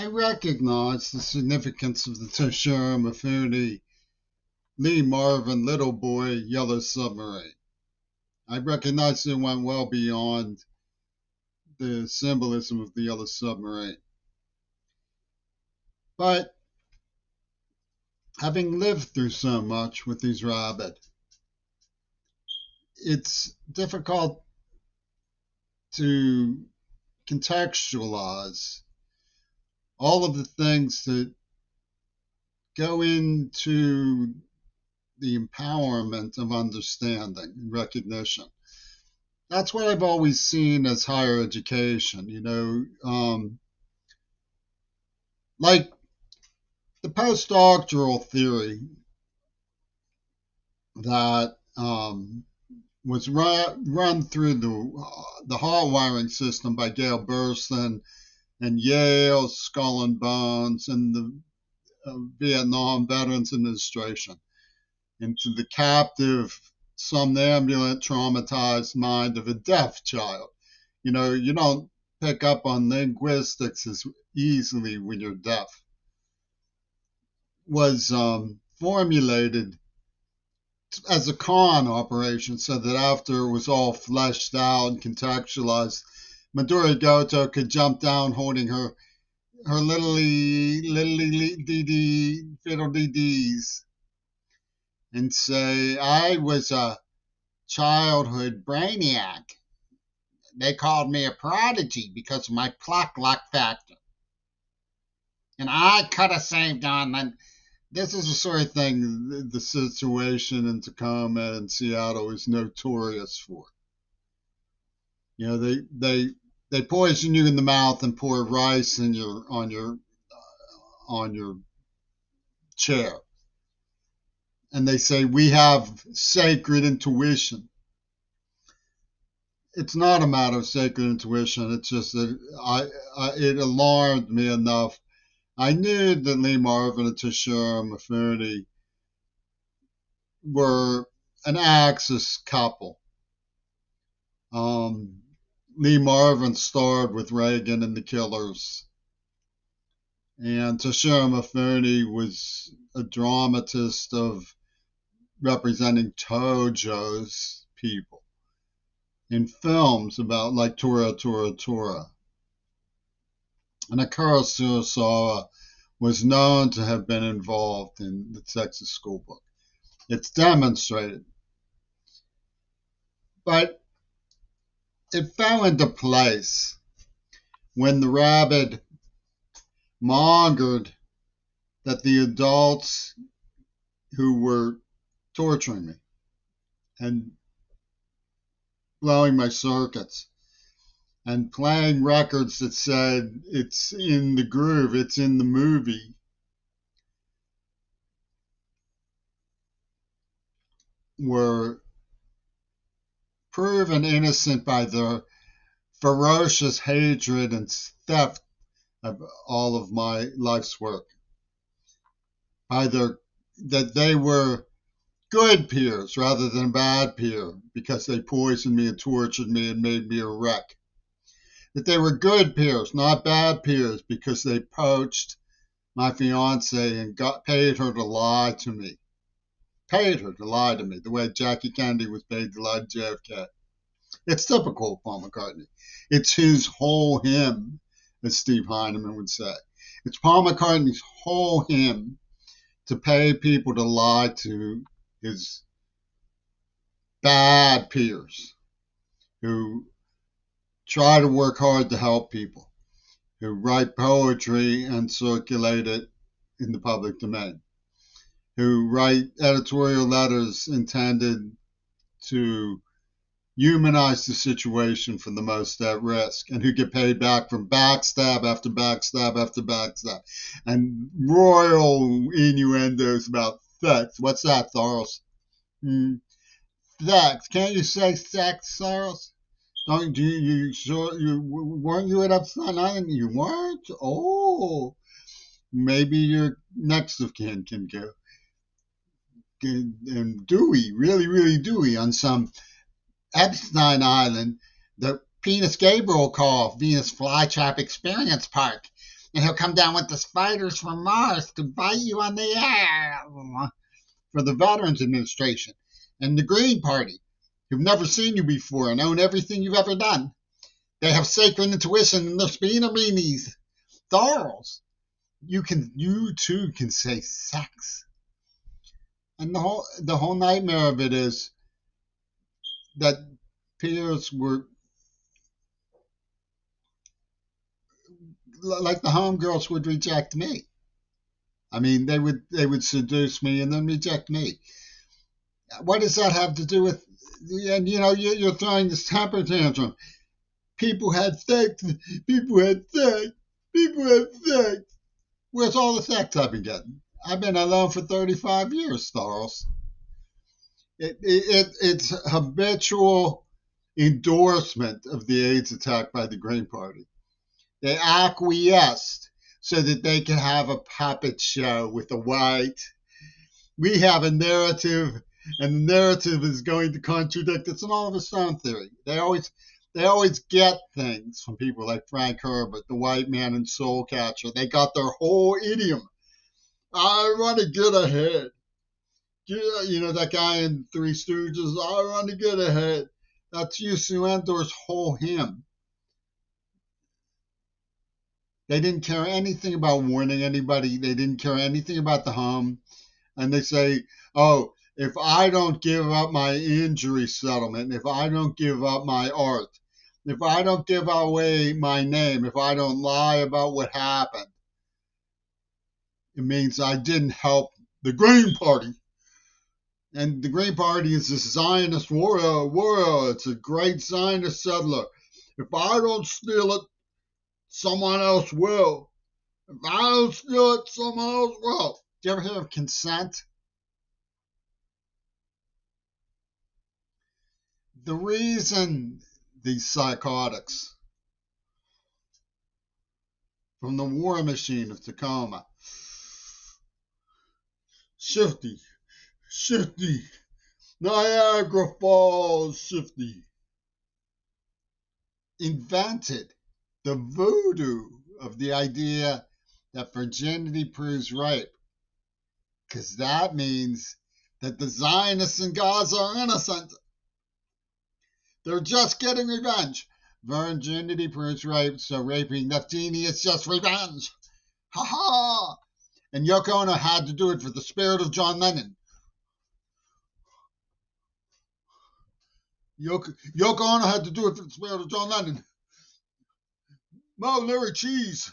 I recognize the significance of the Toshiro Mifune Lee Marvin Little Boy Yellow Submarine. I recognize it went well beyond the symbolism of the Yellow Submarine. But having lived through so much with these rabbit, it's difficult to contextualize all of the things that go into the empowerment of understanding and recognition. That's what I've always seen as higher education, like the postdoctoral theory that was run through the heart wiring system by Gail Burstyn and Yale, Skull and Bones, and the Vietnam Veterans Administration into the captive, somnambulant, traumatized mind of a deaf child. You don't pick up on linguistics as easily when you're deaf. Was formulated as a con operation so that after it was all fleshed out and contextualized, Midori Goto could jump down holding her little dee fiddle dee dees and say, I was a childhood brainiac. They called me a prodigy because of my pluck luck factor. And I could have saved on them. This is the sort of thing the situation in Tacoma and Seattle is notorious for. They poison you in the mouth and pour rice in on your chair. And they say, we have sacred intuition. It's not a matter of sacred intuition. It's just that it alarmed me enough. I knew that Lee Marvin and Toshiro Mifune were an Axis couple. Lee Marvin starred with Reagan and the Killers. And Toshiro Mifune was a dramatist of representing Tojo's people in films about like Tora Tora Tora. And Akira Kurosawa was known to have been involved in the Texas School Book. It's demonstrated. But it fell into place when the rabbit mongered that the adults who were torturing me and blowing my circuits and playing records that said it's in the groove, it's in the movie, were proven innocent by their ferocious hatred and theft of all of my life's work. That they were good peers rather than bad peer because they poisoned me and tortured me and made me a wreck. That they were good peers, not bad peers, because they poached my fiance and paid her to lie to me. Paid her to lie to me, the way Jackie Kennedy was paid to lie to JFK. It's typical of Paul McCartney. It's his whole hymn, as Steve Heineman would say. It's Paul McCartney's whole hymn to pay people to lie to his bad peers who try to work hard to help people, who write poetry and circulate it in the public domain, who write editorial letters intended to humanize the situation for the most at risk, and who get paid back from backstab after backstab after backstab, and royal innuendos about sex. What's that, Soros? Sex. Can't you say sex, Soros? Don't you sure you weren't you at Upside Island? You weren't? Oh, maybe your next of kin can go. And Dewey, really Dewey on some Epstein Island, the Penis Gabriel call Venus Flytrap Experience Park. And he'll come down with the spiders from Mars to bite you on the ass for the Veterans Administration and the Green Party, who've never seen you before and own everything you've ever done. They have sacred intuition and they're spina beanies. Thorls. You too can say sex. And the whole nightmare of it is that peers were like the homegirls would reject me. I mean, they would seduce me and then reject me. What does that have to do with? And you're throwing this temper tantrum. People had sex. People had sex. People had sex. Where's all the sex I've been getting? I've been alone for 35 years, Charles. It's habitual endorsement of the AIDS attack by the Green Party. They acquiesced so that they could have a puppet show with the white. We have a narrative, and the narrative is going to contradict. It's an Oliver Stone theory. They always get things from people like Frank Herbert, the white man and soul catcher. They got their whole idiom. I want to get ahead. That guy in Three Stooges. I want to get ahead. That's Yusuf Endor's whole hymn. They didn't care anything about warning anybody. They didn't care anything about the home. And they say, oh, if I don't give up my injury settlement, if I don't give up my art, if I don't give away my name, if I don't lie about what happened, it means I didn't help the Green Party. And the Green Party is this Zionist warrior. It's a great Zionist settler. If I don't steal it, someone else will. If I don't steal it, someone else will. Do you ever hear of consent? The reason these psychotics from the war machine of Tacoma, Shifty, Niagara Falls Shifty, invented the voodoo of the idea that virginity proves rape, because that means that the Zionists in Gaza are innocent. They're just getting revenge. Virginity proves rape, so raping Neftini is just revenge. Ha ha! And Yoko Ono had to do it for the spirit of John Lennon. Yoko Ono had to do it for the spirit of John Lennon. Mo, Larry Cheese.